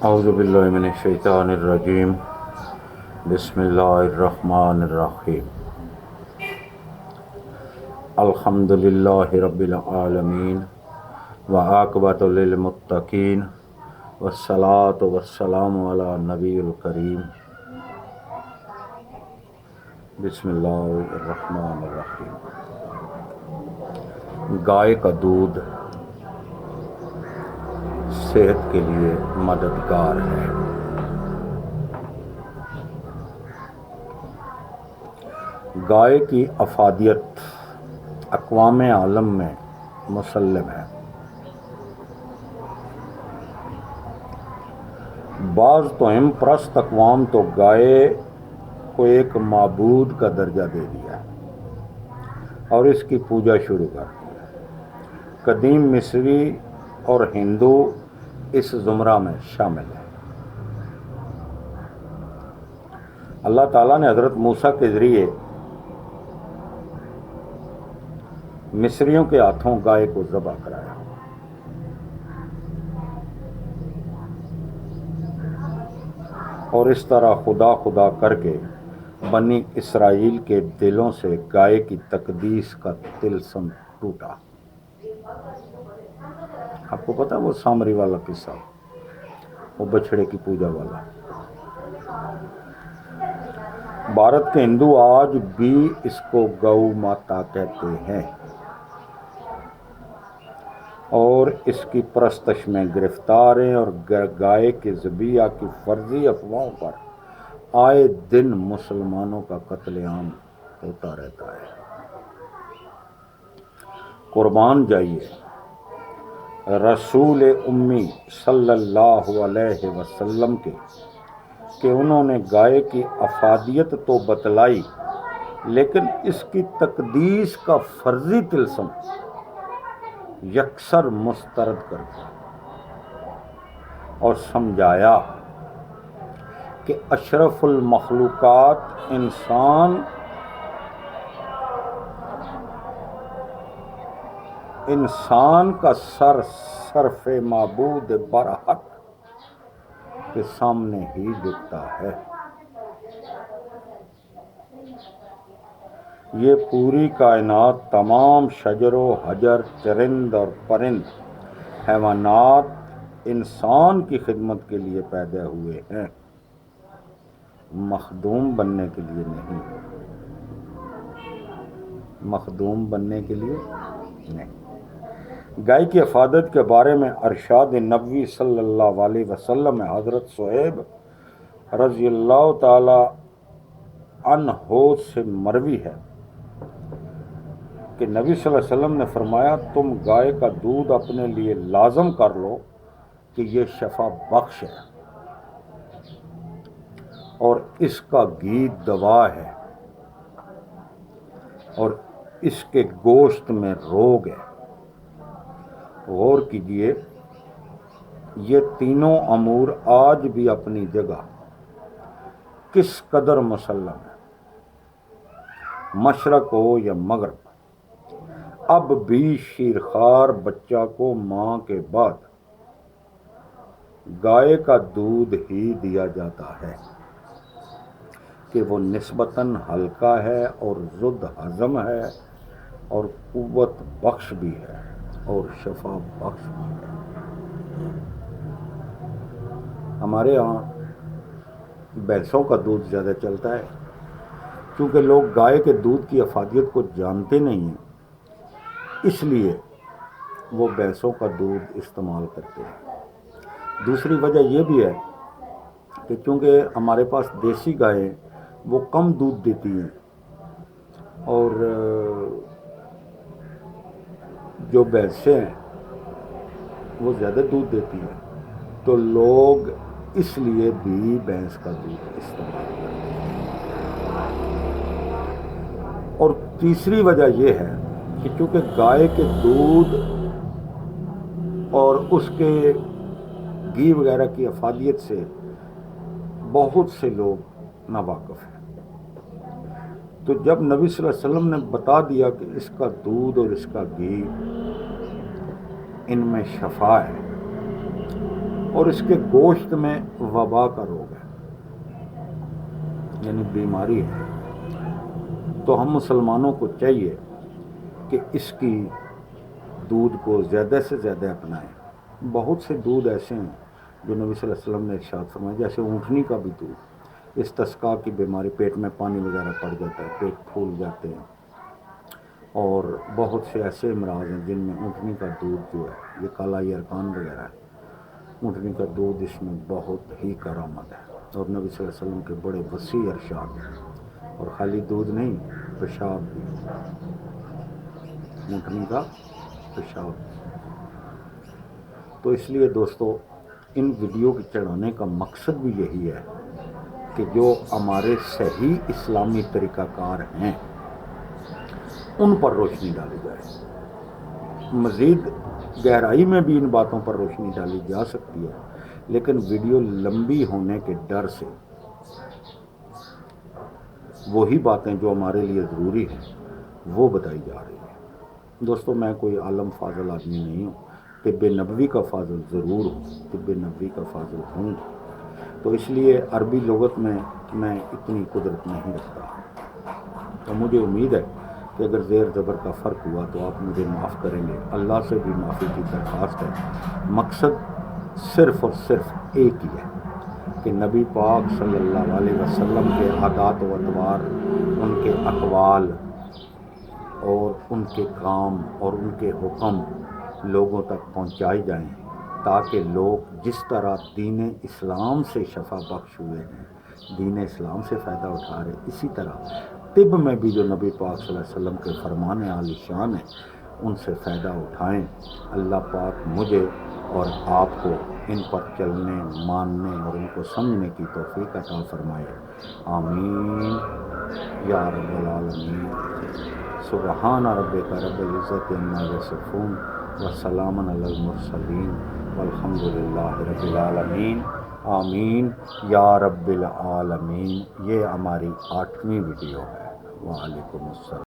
اعوذ باللہ من الشیطان الرجیم بسم اللہ الرحمن الرحیم الحمد للہ رب العالمین وعاقبۃ للمتقین والصلاۃ والسلام علی نبی الکریم بسم اللہ الرحمن الرحیم۔ گائے کا دودھ صحت کے لیے مددگار ہے۔ گائے کی افادیت اقوام عالم میں مسلم ہے۔ بعض توہم پرست اقوام تو گائے کو ایک معبود کا درجہ دے دیا اور اس کی پوجا شروع کر دی۔ قدیم مصری اور ہندو اس زمرہ میں شامل ہیں۔ اللہ تعالیٰ نے حضرت موسیٰ کے ذریعے مصریوں کے ہاتھوں گائے کو ذبح کرایا۔ اور اس طرح خدا خدا کر کے بنی اسرائیل کے دلوں سے گائے کی تقدیس کا طلسم ٹوٹا۔ آپ کو پتا وہ سامری والا قصہ، وہ بچھڑے کی پوجا والا۔ بھارت کے ہندو آج بھی اس کو گو ماتا کہتے ہیں اور اس کی پرستش میں گرفتار ہیں، اور گائے کے ذبیحہ کی فرضی افواہوں پر آئے دن مسلمانوں کا قتل عام ہوتا رہتا ہے۔ قربان جائیے رسول امی صلی اللہ علیہ وسلم کے کہ انہوں نے گائے کی افادیت تو بتلائی، لیکن اس کی تقدیس کا فرضی طلسم یکسر مسترد کر دیا اور سمجھایا کہ اشرف المخلوقات انسان کا سر صرف معبود برحق کے سامنے ہی جھکتا ہے۔ یہ پوری کائنات، تمام شجر و حجر، چرند اور پرند، حیوانات انسان کی خدمت کے لیے پیدا ہوئے ہیں، مخدوم بننے کے لیے نہیں، مخدوم بننے کے لیے نہیں۔ گائے کی افادت کے بارے میں ارشاد نبوی صلی اللہ علیہ وسلم میں حضرت صہیب رضی اللہ تعالی عنہ سے مروی ہے کہ نبی صلی اللہ علیہ وسلم نے فرمایا، تم گائے کا دودھ اپنے لیے لازم کر لو کہ یہ شفا بخش ہے اور اس کا گھی دوا ہے اور اس کے گوشت میں روگ ہے۔ غور کیجئے، یہ تینوں امور آج بھی اپنی جگہ کس قدر مسلم ہے، مشرق ہو یا مغرب۔ اب بھی شیرخوار بچہ کو ماں کے بعد گائے کا دودھ ہی دیا جاتا ہے کہ وہ نسبتاً ہلکا ہے اور زود ہضم ہے اور قوت بخش بھی ہے اور شفا بخش بھی ہے۔ ہمارے ہاں بھینسوں کا دودھ زیادہ چلتا ہے، کیونکہ لوگ گائے کے دودھ کی افادیت کو جانتے نہیں ہیں، اس لیے وہ بھینسوں کا دودھ استعمال کرتے ہیں۔ دوسری وجہ یہ بھی ہے کہ چونکہ ہمارے پاس دیسی گائیں وہ کم دودھ دیتی ہیں اور جو بھینسیں ہیں وہ زیادہ دودھ دیتی ہیں، تو لوگ اس لیے بھی بھینس کا دودھ استعمال کرتے ہیں۔ اور تیسری وجہ یہ ہے کہ چونکہ گائے کے دودھ اور اس کے گھی وغیرہ کی افادیت سے بہت سے لوگ ناواقف ہیں، تو جب نبی صلی اللہ علیہ وسلم نے بتا دیا کہ اس کا دودھ اور اس کا گھی ان میں شفا ہے، اور اس کے گوشت میں وبا کا روگ ہے، یعنی بیماری ہے۔ تو ہم مسلمانوں کو چاہیے کہ اس کی دودھ کو زیادہ سے زیادہ اپنائیں۔ بہت سے دودھ ایسے ہیں جو نبی صلی اللہ علیہ وسلم نے ارشاد فرمایا، جیسے اونٹنی کا بھی دودھ، استسقاء کی بیماری، پیٹ میں پانی وغیرہ پڑ جاتا ہے، پیٹ پھول جاتے ہیں، اور بہت سے ایسے امراض ہیں جن میں اونٹنی کا دودھ جو ہے، یہ کالا یرقان وغیرہ ہے، اونٹنی کا دودھ اس میں بہت ہی کارآمد ہے، اور نبی صلی اللہ علیہ وسلم کے بڑے وسیع ارشاد ہیں، اور خالی دودھ نہیں، پیشاب بھی، اونٹنی کا پیشاب۔ تو اس لیے دوستو، ان ویڈیو کے چڑھانے کا مقصد بھی یہی ہے کہ جو ہمارے صحیح اسلامی طریقہ کار ہیں ان پر روشنی ڈالی جائے۔ مزید گہرائی میں بھی ان باتوں پر روشنی ڈالی جا سکتی ہے، لیکن ویڈیو لمبی ہونے کے ڈر سے وہی باتیں جو ہمارے لیے ضروری ہیں وہ بتائی جا رہی ہیں۔ دوستو، میں کوئی عالم فاضل آدمی نہیں ہوں، طب نبوی کا فاضل ضرور ہوں، طب نبوی کا فاضل ہوں، تو اس لیے عربی لغت میں میں اتنی قدرت نہیں رکھتا۔ تو مجھے امید ہے کہ اگر زیر زبر کا فرق ہوا تو آپ مجھے معاف کریں گے۔ اللہ سے بھی معافی کی درخواست ہے۔ مقصد صرف اور صرف ایک ہی ہے کہ نبی پاک صلی اللہ علیہ وسلم کے عادات و اطوار، ان کے اقوال اور ان کے کام اور ان کے حکم لوگوں تک پہنچائے جائیں، تاکہ لوگ جس طرح دین اسلام سے شفا بخش ہوئے ہیں، دین اسلام سے فائدہ اٹھا رہے، اسی طرح طب میں بھی جو نبی پاک صلی اللہ علیہ وسلم کے فرمان عالی شان ہیں ان سے فائدہ اٹھائیں۔ اللہ پاک مجھے اور آپ کو ان پر چلنے، ماننے اور ان کو سمجھنے کی توفیق عطا فرمائے۔ آمین یا رب العالمین۔ سبحان ربک رب العزت عما یصفون وسلام علی المرسلین والحمد للہ رب العالمین۔ آمین یا رب العالمین۔ یہ ہماری 8ویں ویڈیو ہے۔ وعلیکم السلام۔